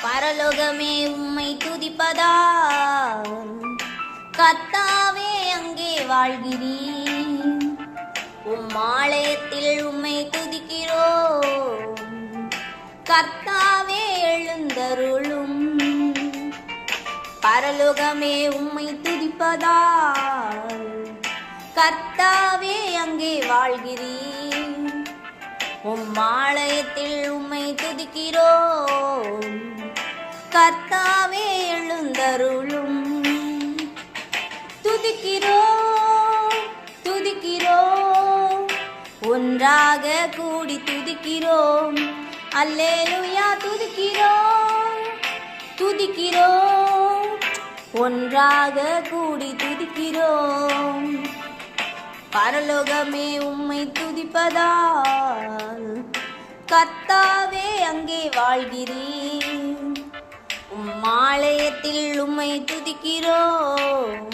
பரலோகமே உம்மை துதிப்பதால் கர்த்தாவே அங்கே வாழ்கிறீர். உம் ஆலயத்தில் உம்மை துதிக்கிறோம் கர்த்தாவே எழுந்தருளும். பரலோகமே உம்மை துதிப்பதால் கர்த்தாவே அங்கே வாழ்கிறீர். உம் ஆலயத்தில் உம்மை துதிக்கிறோம் கர்த்தாவே எழுந்தருளும். துதிக்கிறோம் துதிக்கிறோம் ஒன்றாக கூடி துதிக்கிறோம். அல்லேலூயா துதிக்கிறோம் துதிக்கிறோம் ஒன்றாக கூடி துதிக்கிறோம். பரலோகமே உம்மை துதிப்பதால் கர்த்தாவே அங்கே வாழ்கிறீர். உம் ஆலயத்தில் உம்மை துதிக்கிறோம்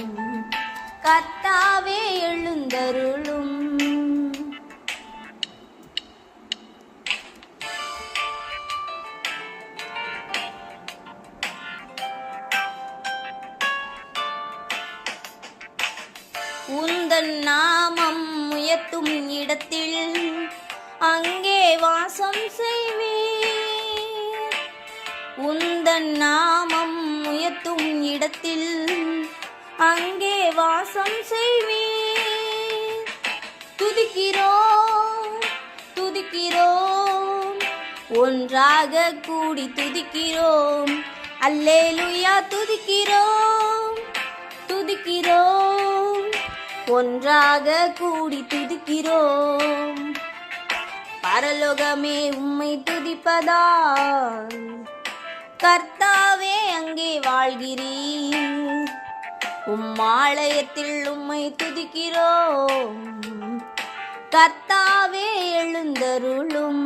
கர்த்தாவே எழுந்தருளும். உந்தன் நாமம் உயர்த்தும் இடத்தில் அங்கே வாசம் செய்வீர். உந்தன் நாமம் உயர்த்தும் இடத்தில் அங்கே வாசம் செய்வீர். துதிக்கிறோம் துதிக்கிறோம் ஒன்றாக கூடி துதிக்கிறோம். அல்லேலூயா துதிக்கிறோம் துதிக்கிறோம் ஒன்றாக கூடி துதிக்கிறோம். பரலோகமே உம்மை துதிப்பதால் கர்த்தாவே அங்கே வாழ்கிறீர். உம் ஆலயத்தில் உம்மை துதிக்கிறோம் கர்த்தாவே எழுந்தருளும்.